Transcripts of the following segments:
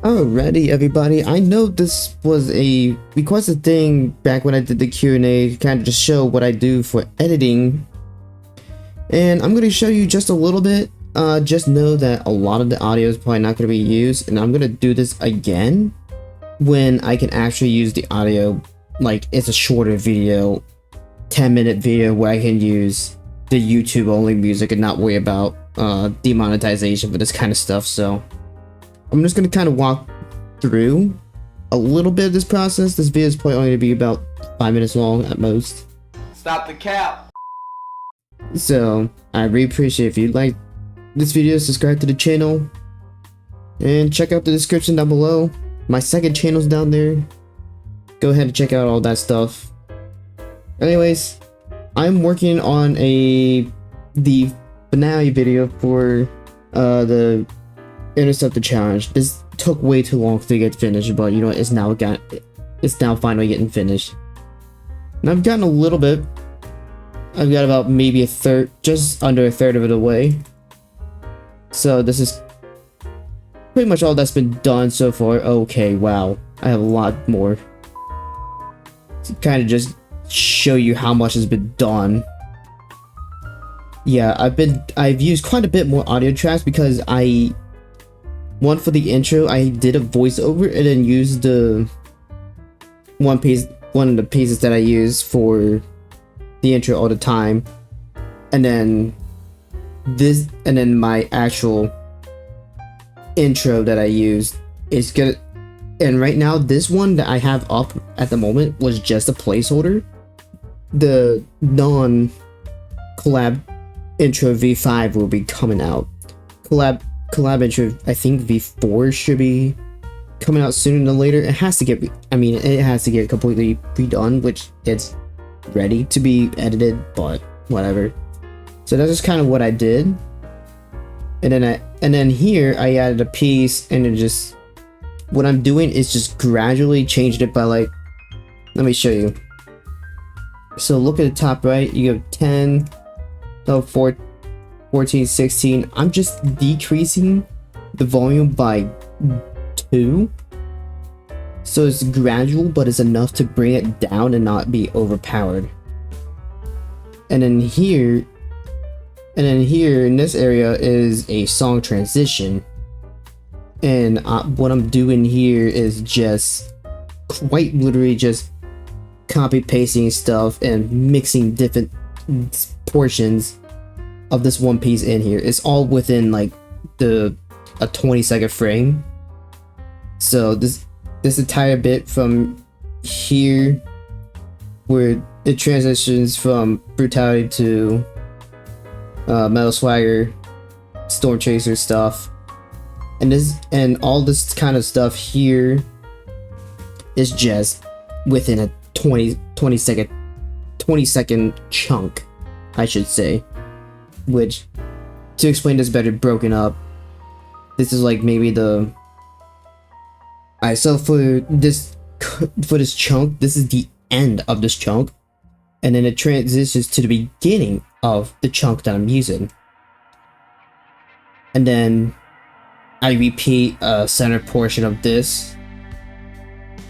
Alrighty, everybody. I know this was a requested thing back when I did the Q&A, kind of just show what I do for editing. And I'm going to show you just a little bit. Just know that a lot of the audio is probably not going to be used, and I'm going to do this again when I can actually use the audio, like it's a shorter video, 10-minute video where I can use the YouTube only music and not worry about demonetization for this kind of stuff. So I'm just going to kind of walk through a little bit of this process. This video is probably only going to be about 5 minutes long at most. Stop the cap. So I really appreciate if you like this video, subscribe to the channel, and check out the description down below. My second channel's down there. Go ahead and check out all that stuff. Anyways, I'm working on the finale video for the Interceptor challenge. This took way too long to get finished, but you know it's now finally getting finished. And I've gotten a little bit. I've got about maybe a third, just under a third of it away. So this is pretty much all that's been done so far. Okay, wow, I have a lot more. To kind of just show you how much has been done. Yeah, I've used quite a bit more audio tracks because one for the intro I did a voiceover and then used one of the pieces that I use for the intro all the time, and then my actual intro that I used is good. And right now this one that I have up at the moment was just a placeholder. The non-collab intro V5 will be coming out. Collab intro, I think V4 should be coming out sooner than later. It has to get completely redone, which it's ready to be edited, but whatever. So that's just kind of what I did. And then here I added a piece, and what I'm doing is just gradually changing it by, like, let me show you. So look at the top right, you have 10, 14, 16. I'm just decreasing the volume by 2. So it's gradual, but it's enough to bring it down and not be overpowered. And then here in this area is a song transition. And what I'm doing here is just quite literally just copy pasting stuff and mixing different portions of this one piece in here. It's all within like a 20-second frame. So this entire bit from here, where it transitions from Brutality to Metal Swagger, Storm Chaser stuff, and all this kind of stuff here is just within a 20 second chunk, I should say. Which, to explain this better, broken up, this is like maybe the so for this chunk, this is the end of this chunk, and then it transitions to the beginning of the chunk that I'm using, and then I repeat a center portion of this,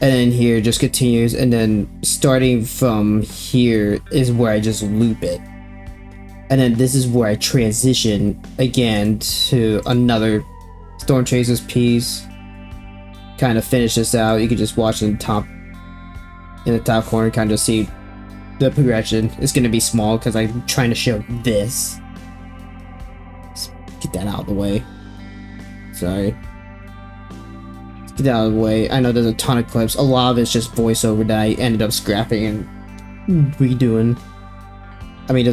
and then here just continues, and then starting from here is where I just loop it, and then this is where I transition again to another Storm Chaser's piece. Kind of finish this out. You can just watch in the top corner, kind of see the progression. It's going to be small because I'm trying to show this. Let's get that out of the way. Sorry. Let's get that out of the way. I know there's a ton of clips. A lot of it's just voiceover that I ended up scrapping and redoing. I mean,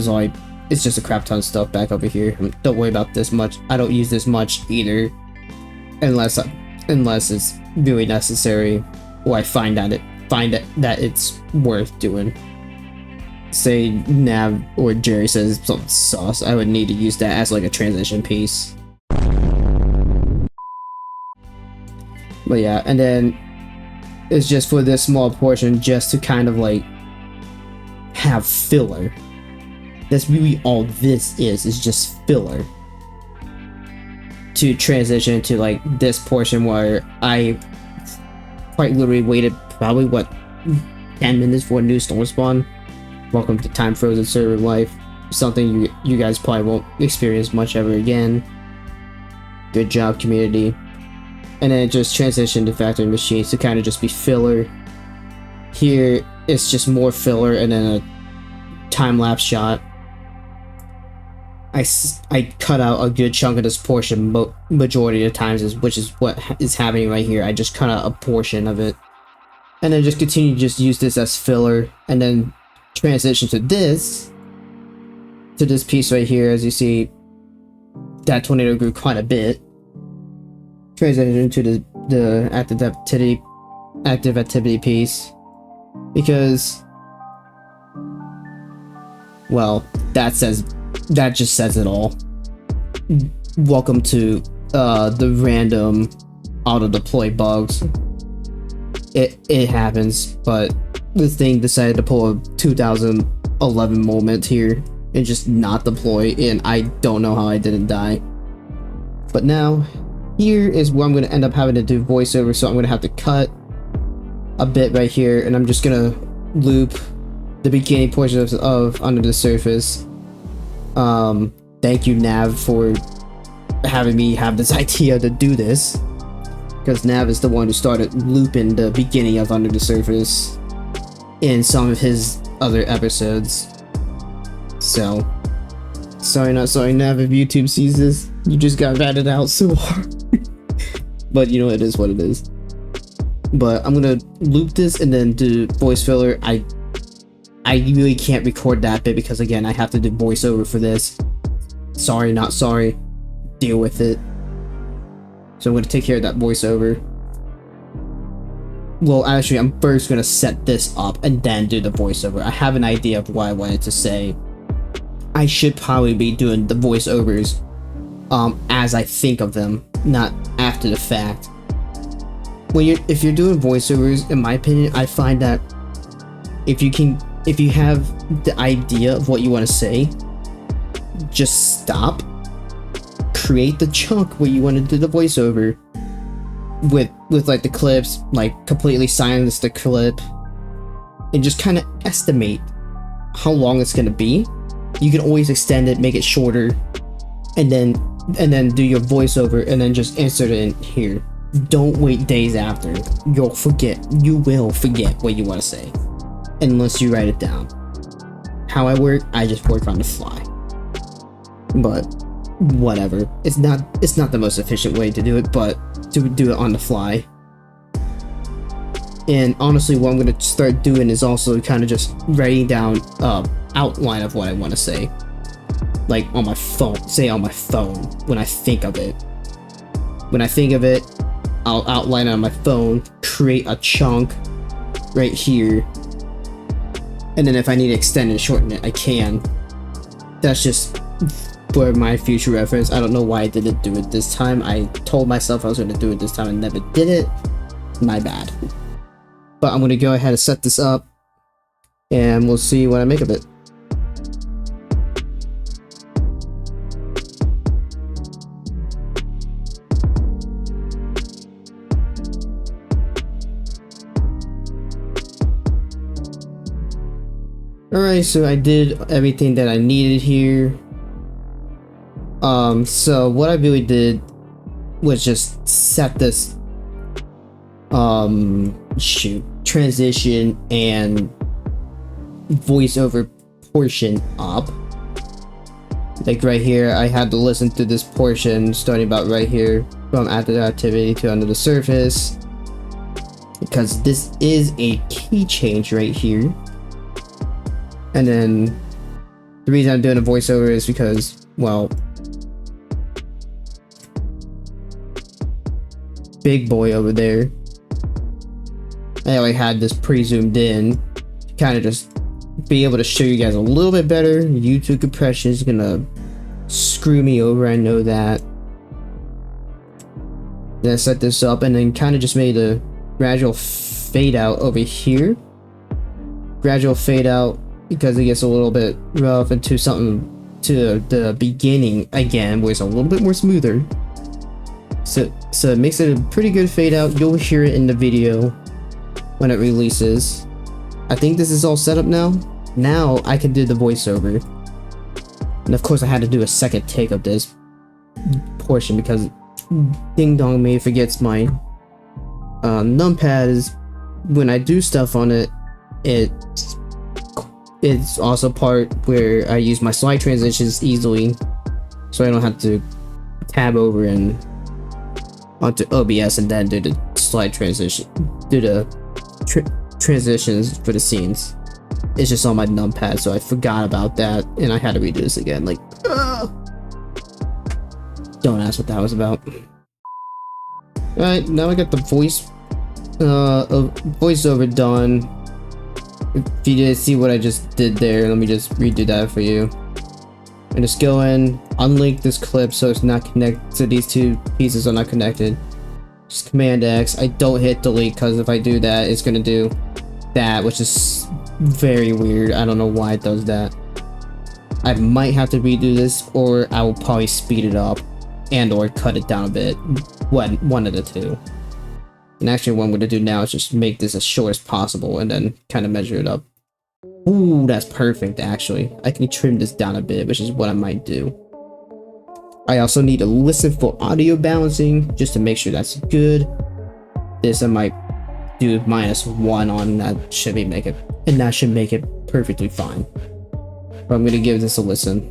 it's just a crap ton of stuff back over here. Don't worry about this much. I don't use this much either, unless it's really necessary, or I find that it's worth doing. Say Nav or Jerry says something sauce, I would need to use that as like a transition piece. But yeah, and then it's just for this small portion, just to kind of like have filler. That's really all this is just filler. to transition to like this portion where I quite literally waited probably what 10 minutes for a new storm spawn. Welcome to time frozen server life. Something you guys probably won't experience much ever again. Good job, community. And then it just transitioned to factory machines to kind of just be filler. Here it's just more filler and then a time-lapse shot. I cut out a good chunk of this portion majority of the times, which is what is happening right here. I just cut out a portion of it. And then just continue to just use this as filler and then transition to this piece right here. As you see, that tornado grew quite a bit. Transition into the active activity piece, because, well, that just says it all. Welcome to the random auto deploy bugs. It happens, but the thing decided to pull a 2011 moment here and just not deploy, and I don't know how I didn't die. But now, here is where I'm going to end up having to do voiceover, so I'm going to have to cut a bit right here, and I'm just going to loop the beginning portion of Under the Surface. Thank you, Nav, for having me have this idea to do this, because Nav is the one who started looping the beginning of Under the Surface in some of his other episodes. So, sorry not sorry, Nav, if YouTube sees this. You just got ratted out so hard. But you know, it is what it is. But I'm gonna loop this and then do voice filler. I really can't record that bit because, again, I have to do voiceover for this. Sorry not sorry. Deal with it. So I'm gonna take care of that voiceover. Well, actually, I'm first gonna set this up and then do the voiceover. I have an idea of what I wanted to say. I should probably be doing the voiceovers as I think of them, not after the fact. If you're doing voiceovers, in my opinion, I find that if you have the idea of what you want to say, just stop, create the chunk where you want to do the voiceover with like the clips, like completely silence the clip, and just kind of estimate how long it's gonna be. You can always extend it, make it shorter, and then do your voiceover, and then just insert it in here. Don't wait days after. You will forget what you want to say unless you write it down. How I work, I just work on the fly. But whatever. It's not the most efficient way to do it, but to do it on the fly. And honestly, what I'm going to start doing is also kind of just writing down outline of what I want to say, like on my phone. Say on my phone when I think of it. When I think of it, I'll outline it on my phone, create a chunk right here, and then if I need to extend and shorten it, I can. That's just for my future reference. I don't know why I didn't do it this time. I told myself I was going to do it this time and never did it. My bad. But I'm going to go ahead and set this up, and we'll see what I make of it. Alright, so I did everything that I needed here. So what I really did was just set this transition and voiceover portion up. Like right here, I had to listen to this portion starting about right here, from active activity to Under the Surface, because this is a key change right here. And then the reason I'm doing a voiceover is because, well, big boy over there, I only had this pre-zoomed in to kind of just be able to show you guys a little bit better. YouTube compression is gonna screw me over, I know that. Then I set this up and then kind of just made a gradual fade out over here. Gradual fade out because it gets a little bit rough, into something to the beginning again where it's a little bit more smoother. So it makes it a pretty good fade out. You'll hear it in the video when it releases. I think this is all set up now. Now I can do the voiceover. And of course I had to do a second take of this portion because Ding Dong Me forgets my numpad is when I do stuff on it, it's also part where I use my slide transitions easily, so I don't have to tab over and onto OBS and then do the slide transition, do the transitions for the scenes. It's just on my numpad, so I forgot about that and I had to redo this again. Like, don't ask what that was about. Alright, now I got the voiceover done. If you didn't see what I just did there, let me just redo that for you. And just go in, unlink this clip so it's not connected, so these two pieces are not connected. Just Command X. I don't hit delete because if I do that, it's gonna do that, which is very weird. I don't know why it does that. I might have to redo this, or I will probably speed it up and or cut it down a bit. One of the two. And actually what I'm going to do now is just make this as short as possible and then kind of measure it up. Ooh, that's perfect actually. I can trim this down a bit, which is what I might do. I also need to listen for audio balancing just to make sure that's good. This I might do -1 on, that should make it, and that should make it perfectly fine. But I'm going to give this a listen.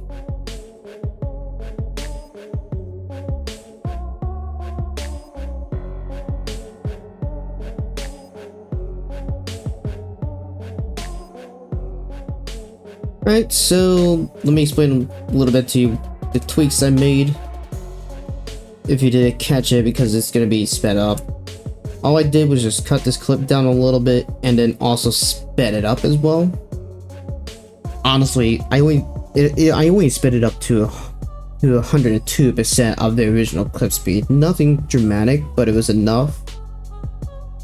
Right, so let me explain a little bit to you the tweaks I made. If you didn't catch it, because it's going to be sped up. All I did was just cut this clip down a little bit and then also sped it up as well. Honestly, I only sped it up to 102% of the original clip speed. Nothing dramatic, but it was enough.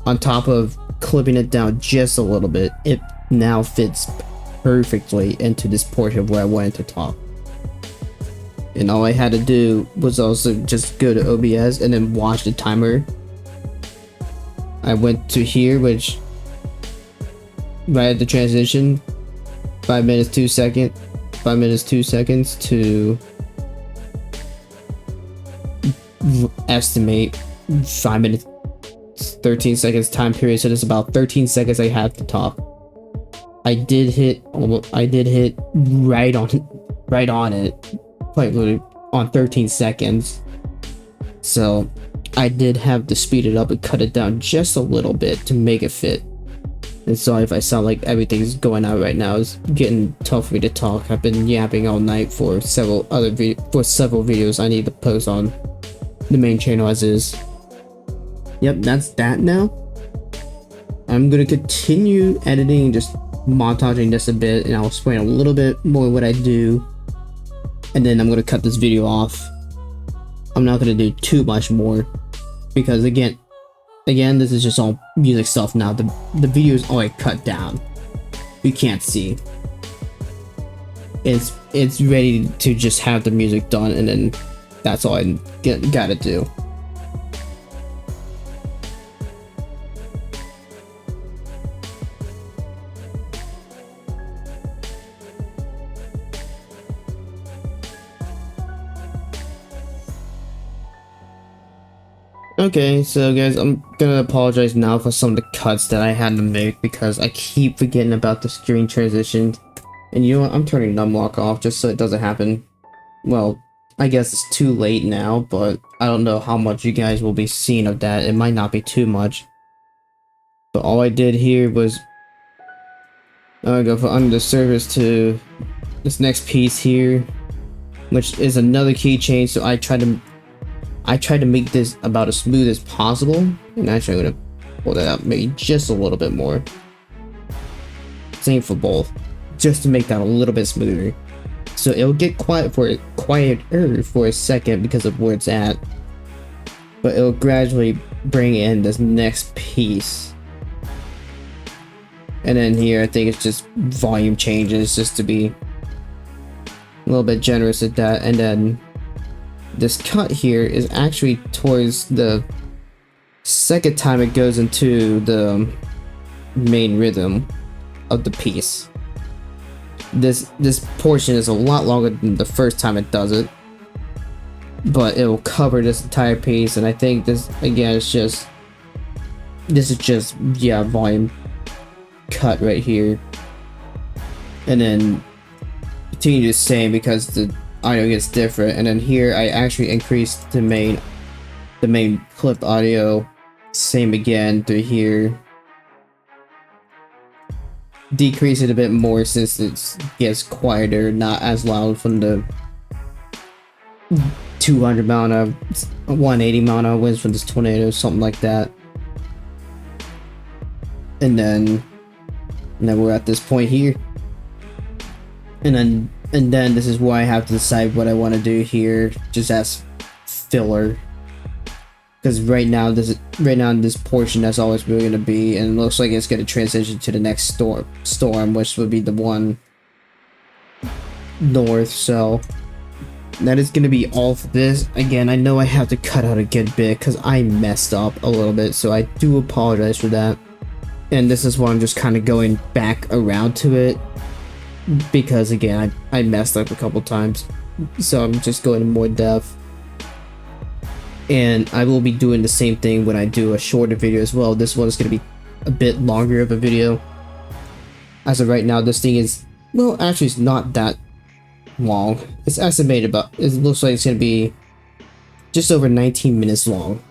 On top of clipping it down just a little bit, it now fits perfectly into this portion where I wanted to talk. And all I had to do was also just go to OBS and then watch the timer. I went to here, which right at the transition, 5 minutes 2 seconds, 5 minutes 2 seconds to estimate 5 minutes 13 seconds time period. So there's about 13 seconds I have to talk. I did hit right on it, quite literally on 13 seconds. So I did have to speed it up and cut it down just a little bit to make it fit. And sorry if I sound like everything's going out right now. It's getting tough for me to talk. I've been yapping all night for several videos I need to post on the main channel as is. Yep, that's that now. I'm gonna continue editing, just montaging this a bit, and I'll explain a little bit more what I do, and then I'm gonna cut this video off. I'm not gonna do too much more because again this is just all music stuff now. The video is already cut down. You can't see. It's ready to just have the music done, and then that's all I gotta do. Okay, so guys, I'm gonna apologize now for some of the cuts that I had to make because I keep forgetting about the screen transition. And you know what, I'm turning numlock off just so it doesn't happen. Well, I guess it's too late now, but I don't know how much you guys will be seeing of that. It might not be too much. But all I did here was I go from under the surface to this next piece here, which is another key change. So I tried to make this about as smooth as possible, and actually I'm gonna pull that up maybe just a little bit more. Same for both, just to make that a little bit smoother. So it'll get quieter for a second because of where it's at, but it'll gradually bring in this next piece. And then here I think it's just volume changes just to be a little bit generous at that, and then this cut here is actually towards the second time it goes into the main rhythm of the piece. This portion is a lot longer than the first time it does it, but it will cover this entire piece. And I think this again is just yeah, volume cut right here, and then continue the same because the audio gets different. And then here I actually increased the main clip audio, same again through here, decrease it a bit more since it gets quieter, not as loud from the 200 mile an hour, 180 mile an hour winds from this tornado, something like that. And then we're at this point here, and then this is where I have to decide what I want to do here, just as filler, because right now in this portion that's always really going to be, and it looks like it's going to transition to the next storm, which would be the one north. So that is going to be all for this. Again, I know I have to cut out a good bit because I messed up a little bit, so I do apologize for that. And this is why I'm just kind of going back around to it, because again I messed up a couple times, so I'm just going in more depth. And I will be doing the same thing when I do a shorter video as well. This one is going to be a bit longer of a video. As of right now, this thing is, well, actually it's not that long. It's estimated about, it looks like it's going to be just over 19 minutes long,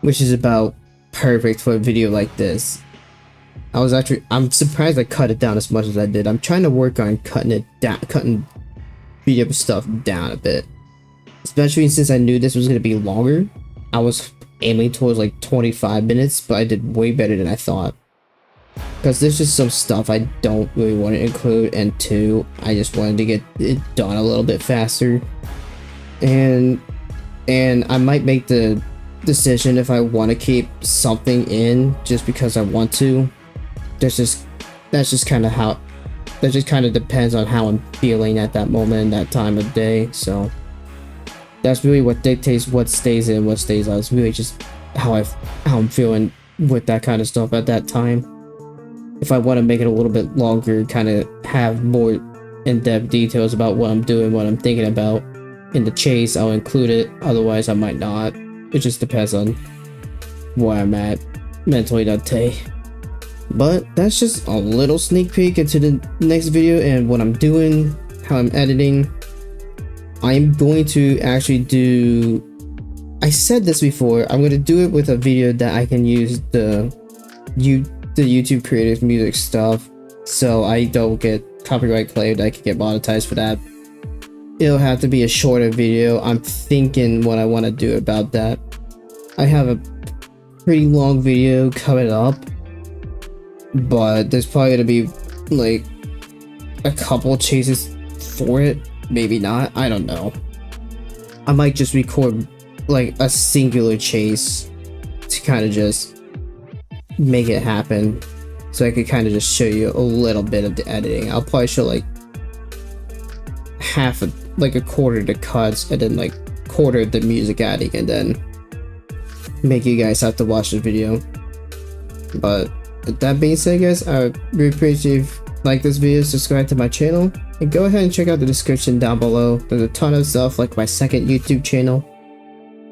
which is about perfect for a video like this. I'm surprised I cut it down as much as I did. I'm trying to work on cutting video stuff down a bit, especially since I knew this was going to be longer. I was aiming towards like 25 minutes, but I did way better than I thought, because there's just some stuff I don't really want to include, and two, I just wanted to get it done a little bit faster. And I might make the decision if I want to keep something in just because I want to. That's just kind of depends on how I'm feeling at that moment in that time of day. So that's really what dictates what stays in, what stays out. It's really just how I'm feeling with that kind of stuff at that time. If I want to make it a little bit longer, kind of have more in-depth details about what I'm doing, what I'm thinking about in the chase, I'll include it. Otherwise I might not. It just depends on where I'm at mentally that day. But that's just a little sneak peek into the next video and what I'm doing, how I'm editing. I'm going to actually do, I said this before, I'm going to do it with a video that I can use the YouTube creative music stuff, so I don't get copyright claimed. I can get monetized for that. It'll have to be a shorter video. I'm thinking what I want to do about that. I have a pretty long video coming up, but there's probably gonna be like a couple chases for it, maybe not, I don't know. I might just record like a singular chase to kind of just make it happen, so I could kind of just show you a little bit of the editing. I'll probably show like a quarter of the cuts, and then like quarter of the music adding, and then make you guys have to watch the video. But with that being said, guys, I would really appreciate if you like this video, subscribe to my channel, and go ahead and check out the description down below. There's a ton of stuff like my second YouTube channel.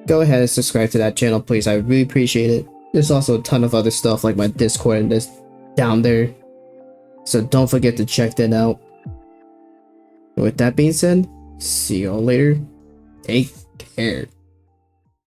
Go ahead and subscribe to that channel, please. I really appreciate it. There's also a ton of other stuff like my Discord and this down there, so don't forget to check that out. With that being said, see y'all later. Take care.